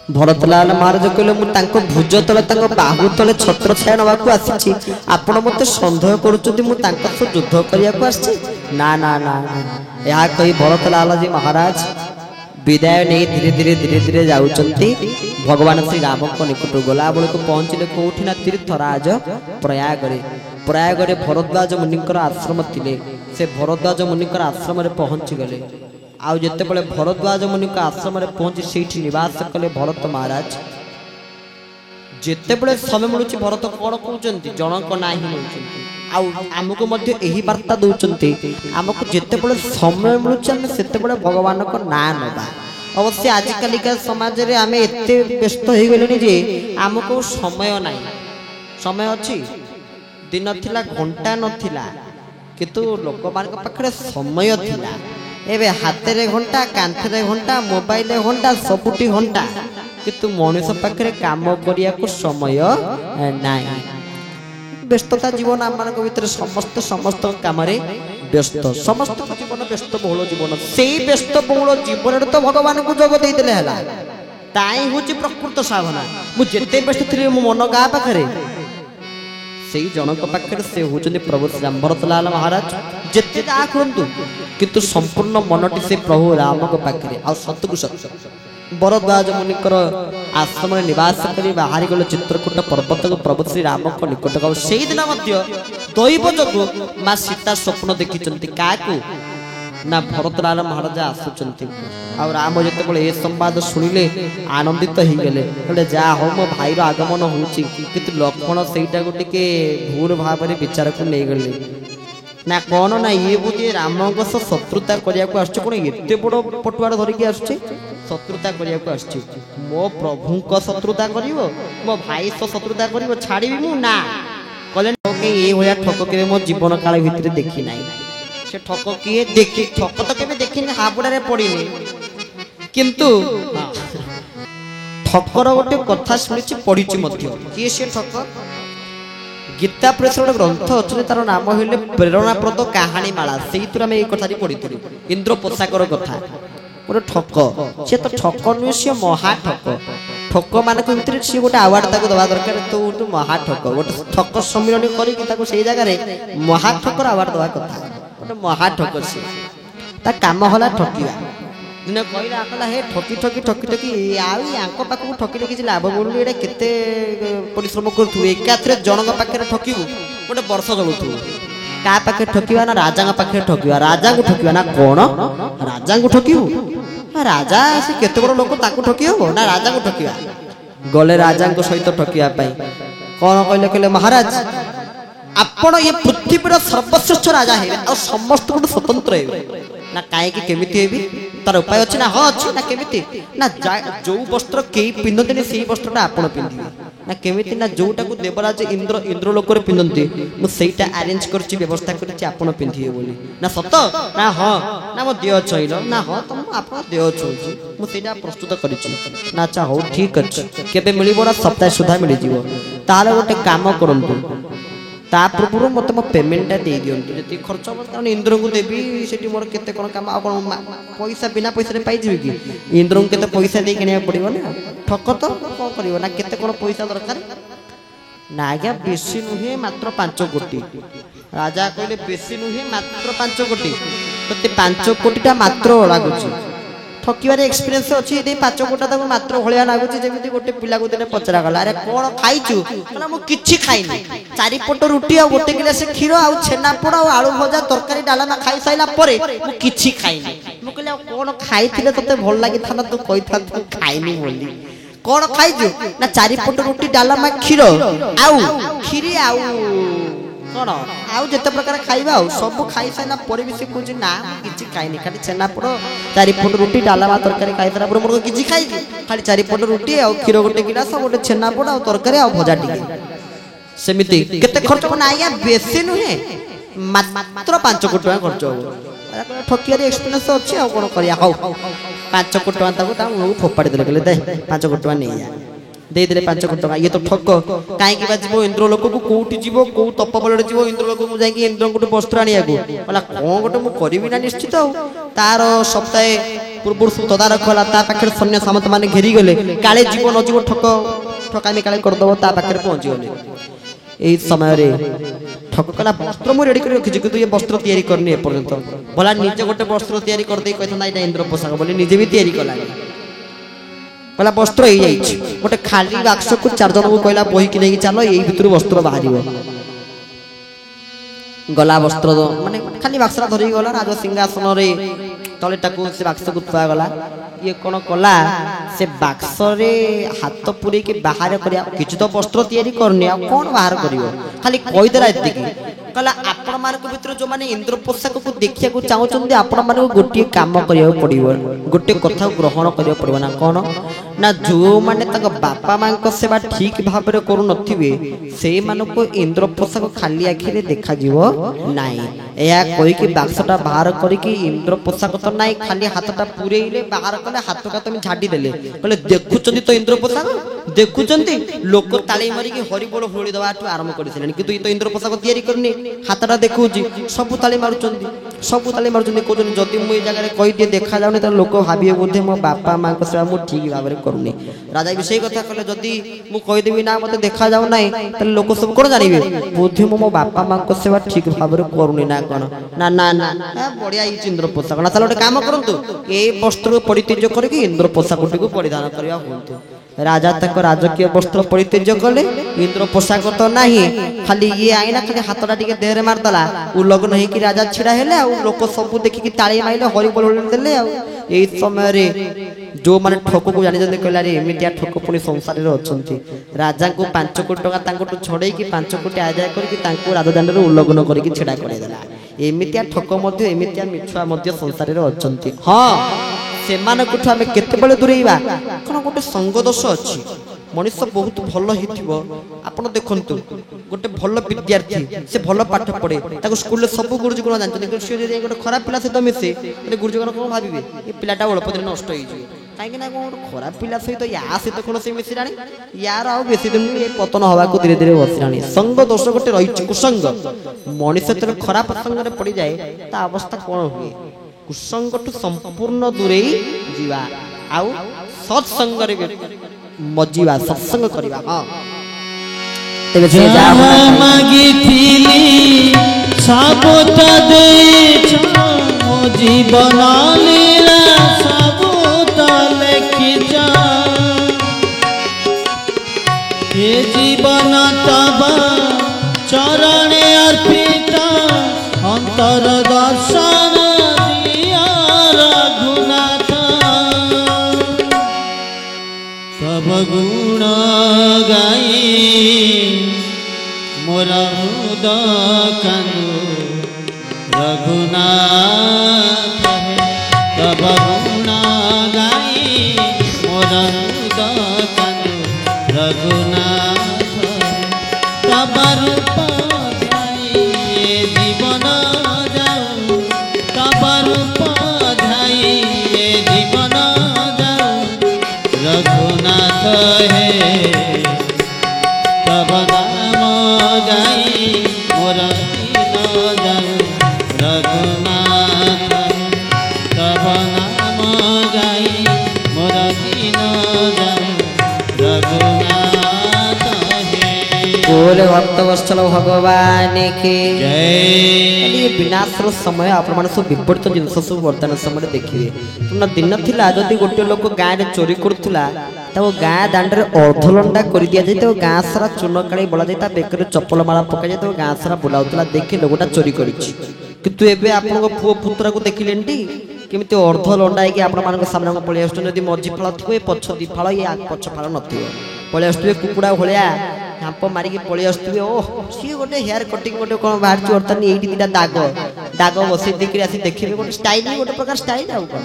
भरतलाल महाराज कहले मु तांको भुज तले तांको बाहु तले छत्र छाया नबाकू आसी आपण मते संदेह करूछथि मु तांको सो युद्ध करिया को आसी ना ना ना या कही भरतलाल जी महाराज विदाय नहीं धीरे धीरे जाउचंती भगवान श्री राम को निकट गला बेल को पहुंचले कोठी ना तीर्थराज प्रयाग रे भरद्वाज मुनिकर आश्रम थिले से भरद्वाज मुनिकर आश्रम रे पहुंची गले आउ जते बळे भरद्वाज मुनि का आश्रम रे पहुंची सेठी निवास कले भरत महाराज जते बळे समय मिलुची भरत कोन कहउचंती जनक नाही मिलुचंती आउ हमको मध्य एही वार्ता दउचंती हमको जते बळे समय मिलुची हम सेते बळे भगवान को ना नबा अवश्य आज कालिका समाज रे हमें एते व्यस्त हो गेलेनी जे हमको समय नाही समय अछि दिन थिला घंटा नथिला किंतु लोक मान पाखरे समय थिला एबे हाथे घंटा कांथे घंटा मोबाइल घंटा सबुटी घंटा किंतु मनुष्य पाखरे काम करिया को समय नाही व्यस्तता जीवन आम भीतर समस्त काम व्यस्त समस्त जीवन व्यस्त बहुल जीवन से व्यस्त बहुल जीवन तो भगवान को जग देदेले हला ताई होची प्रकृत साधना मु जेते व्यस्त थी मो मन गा पाखरे से जनक पाखरे से होचंदी प्रभु श्री भरतलाल महाराज जेते जा करंतु किंतु संपूर्ण मनटी से प्रभु राम को पाखरे आ सतकु सत भरद्वाज मुनिकर आश्रम में निवास करी बाहरी गले चित्रकूट पर्वत को प्रभु श्री राम को निकट गौ से दिन मध्य दैव जगु मां सीता स्वप्न देखिचंती काकू ना भरतलाल महाराज आसुचंती आ राम जते बळे ए संवाद सुनिले आनंदित ही गेले बोले जा हो मो भाई रो आगमन होची किंतु लक्ष्मण सेटा को टिके भूर भाव रे विचार को नै गेले ना कौन ना ये बुझे राम को शत्रुता करिया को आछे कोन एते बड़ पटुआर धरि के आछे शत्रुता करिया को आछे मो प्रभु को शत्रुता करिवो मो भाई तो शत्रुता करिवो छाड़ीबी मु ना कहले के ए होया ठक के मो जीवन काल भितर देखि नाही से ठक किए देखि ठक तो केबे देखिनि हाबुडा रे पड़िनी किंतु ठकर गोटे कथा सुनिछि पढिछि मध्य किए से ठक गीता प्रेस ग्रंथ अच्छे तार नाम है प्रेरणाप्रद कहानी माला से आम कथा पढ़ी इंद्र पोशाकर कथा गोटे ठक सी तो ठक नुहे सी महा ठक ठक मान भितर सी गोटे आवार्ड ताको दवा दरकार तो महा ठक गोटे ठक सम्मिलन कर जगार महा ठकर आवार्ड दवा कथा गोटे महा ठक सी काम हला ठकिया दिन कहला कहला हे ठकी ठकी ठकी ठकी आको पाखु ठकिले किसी लाभ बोलू एटा केते परिश्रम करथु एकाथरे जनक पाखरे ठकिबु गोटे वर्ष जळुथु का पाखे ठकिबा ना राजा पाखे ठकिबा राजा को ठकिबा ना कोन राजा को ठकिबु राजा से केते बड़ लोक ताकू ठकी हो ना राजा को ठकिबा गले राजा को सहित ठकिया पाई कोन कहले कहले महाराज आपण ये पृथ्वीर सर्वश्रेष्ठ राजा हे और समस्त को स्वतंत्र हे ना काहे कि केमिति हेबी तार उपाय अछि ना ह अछि ना केमिति ना जो वस्त्र केई पिंदते सेही वस्त्रटा आपण पिंदी ना केमिति ना जोटा को देवराज इंद्र लोक रे पिंदंती मु सेटा अरेंज करछि व्यवस्था करछि आपण पिंदिए बोली ना सत ना ह ना मो देह छैल ना ह तुम आपण देह छौछि मु सेटा प्रस्तुत करछि ना अच्छा हो ठीक अछि केबे मिलिबो ना सप्ताह सुधा मिलि जीवो ताले गोटे काम करंतु ता पूर्व मत मो पेमेंट दे दियंतु जति खर्च कारण इंद्र को देबी सेठी मोर केते कोन काम आ कोन पैसा बिना पैसा रे पाई जिवि कि इंद्र को केते पैसा दे केने पड़िबो ना ठक तो कोन करिवो ना केते कोन पैसा दरकार ना आज्ञा बेसी नुहे मात्र 5 कोटी राजा कहले बेसी नुहे मात्र 5 कोटी तते 5 कोटीटा मात्र लागुची ठकिबार एक्सपीरियंस अछि दे 5 कोटा तक मात्र भलिया लागुची जेमिति गोटे पिला को दिने पचरा गला अरे कोन खाइछु ना मु किछि खाइनी चारि पट रुटी आ गोटे गिलास खीर आ छेना पोड़ आ आलू भजा तरकारी डालमा खाइ साइला परे मु किछि खाइनी मु कहले कोन खाइथिले तते भल लागि थाना तू कहि था तू खाइनी बोली कोन खाइछु ना चारि पट रुटी डालमा खीर आउ खीरी आउ कोन आउ जते प्रकार खाइबा आउ सब खाइ साइला परे भी से कुछ ना किछि खाइनी खाली छेना पोड़ चारि पट रुटी डालमा तरकारी खाइ सारा पर मोर किछि खाइ खाली चारि पट रुटी आ खीर गोटे गिलास गोटे छेना पोड़ आ तरकारी आ भजा टिके सेमिति केते खर्च को ना आया बेसी नुहे मात्र 5 कोटी टका खर्च हो ठकियारी एक्सपीरियंस अछि आ कोन करिया हो 5 कोटी टका ताको ता लोग फोपाड़ी देले कहले दे 5 कोटी टका नै या दे देले 5 कोटी टका ये तो ठक काहे कि बाजिबो इंद्र लोक को कोठी जीवो को तपबल रे जीवो इंद्र लोक को जाई कि इंद्र को वस्त्र आनिया को बोला कोन गोटे मु करबी ना निश्चित तार सप्ताह पूर्व सब तदारख होला ता पाखे सैन्य सामंत माने घेरी गले काले जीव न जीव ठक ठकामी काले करदबो ता पाखे पहुंची गले एई समय रे ठक कला वस्त्र मु रेडी कर रखिछि कि तू ये वस्त्र तयारी करनी ए पर्यंत भला निजे गोटे वस्त्र तयारी कर दे कहता ना इटा इंद्र पोशाक बोली निजे भी तयारी कला कहला वस्त्र हो जाइछि गोटे खाली बाक्स को चार जन को कहला बही कि नहीं चलो एई भितर वस्त्र बाहरिबो गला वस्त्र माने खाली बाक्स धरि गला राज सिंहासन रे तलेटाकू से बाक्स को थुआ गला ये कौन कला से बाक्स रे हाथ पुरे के बाहर करिया किछ तो वस्त्र तयारी करनी आ कौन बाहर करियो खाली कहि देला एतिकी कला आपण मानक भितर जो माने इंद्र पोशाक को देखिया को चाहउचंदी आपण मानक गोटे काम करियो पड़िबो गोटे कथा ग्रहण करियो पड़िबो ना कोन ना जो माने तक बापा मां को सेवा ठीक भाव रे करू नथिबे से मानक इंद्र पोशाक खाली आखि रे देखा जीवो नाही एया कोई कि बाक्सटा बाहर करी कि इंद्र पोशाक तो नाही खाली हाथटा पुरेइले बाहर कले हाथटा तुम झाड़ी देले कहले देखुचंदी तो इंद्र पोशाक देखुचंदी लोक ताली मारी कि हरि बोल होली दवाटू आरंभ करिसलेन किंतु ई तो इंद्र पोशाक तयारी करनी हाथटा देखुची सब ताली मारुचंदी कोजन जति मु ए जगह रे कहि दे देखा जाउनी त लोक भाबिए बोधे मो बापा मां को सेवा मु ठीक भाव रे करूनी राजा विषय कथा कहले जति मु कहि देबी ना मते देखा जाउ नाही त लोक सब कोन जानिबे बोधे मो बापा मां को सेवा ठीक भाव रे करूनी ना कोन ना ना ना बढ़िया ई इंद्र पोशाक ना चलो काम करंतु ए वस्त्र परित्यज करके इंद्र पोशाक को परिधान करिया होंतु राजा तक राजकीय वस्त्र परित्यज कले इंद्र पोशाक तो नाही खाली ये आईना खाली हाथटा टिके देहरे मारदला उ लग्न हे कि राजा छिड़ा हेले आ लोक सब देखि कि ताली माइले हरि बोल देले आ एई समय रे जो माने ठको को जानि जने कहला रे एमितिया ठको पुनी संसार रे अछंती राजा को 5 कोटी टका तांको छड़ेई कि 5 कोटी आदाय करी कि तांको राजदंड रे उल्लंघन करी कि छिड़ा करे देला एमितिया ठको मध्ये एमितिया मिछुआ मध्ये संसार रे अछंती हां सेमानकठु आमे केते बेले दूरेइबा कोन गोटे संग दोष अछि मनुष्य बहुत भल हिथिबो आपण देखंतु गोटे भल विद्यार्थी से भल पाठ पढ़े ताको स्कूल रे सब गुरुजी गुण जानते लेकिन से जे गोटे खराब पिला से तो मिसे ए गुरुजी गुण कोन भाबिबे ए पिलाटा अल्प दिन नष्ट होई जे काहे ना कोन खराब पिला सहित या से तो कोन से मिसिराणी यार आ बेसी दिन ए पतन हवा को धीरे धीरे बसिराणी संग दोष गोटे रहि कुसंग मनुष्य तर खराब संग रे पड़ी जाए ता अवस्था कोन हुए कुसंग टु संपूर्ण दूरे जीवा आउ सत्संग रे मजीवा सत्संग करिवा हां तेबे से जा मागी थीली सबटा दे मो जीवन लीला सबटा लेखि जा ए जीवन तब चरणे अर्पित अंतर दर्शन गुण गाई मोर हृदय कांदु रघुनाथ तब गुण गाई मोर हृदय कांदु रघुनाथ तब रूप ध्याई जीवन जाऊ तब रूप ध्याई जीवन जाऊ रघुनाथ है तब नाम गाई मोर दिन जाऊ रघुनाथ तब नाम गाई मोर दिन जाऊ रघुनाथ है बोले भक्त वत्सल भगवान के जय ये विनाशर समय आपण माने सब विपरीत जिनस सब वर्तमान समय देखिए तुम दिन थिला जदि गोटे लोक गाँ रे चोरी करथुला तो गाँ दांड रे अर्धलंडा कर दिया जाय तो गाँ सारा चून काली बोला जाय बेकर चप्पल माला पका जाय तो गाँ सारा बुलाउतला देखि लोकटा चोरी करिछि किंतु एबे आपन पुओ पुत्रा को देखिलेंटी केमिति अर्धलंडा कि आपण मान सामने को पळि आस्तु यदि मझी फाळ थुए पछ दि फाळ या पछ फाळ नथियो पळि आस्तु कुकुडा भलिया हांप मारी की पळि आस्तु ओ सी गोटे हेयर कटिंग गोटे कोन बाहर चोरतनी एठी दिटा दाग दाग बसे देखि आसी देखिबे गोटे स्टाइल गोटे प्रकार स्टाइल आ कोन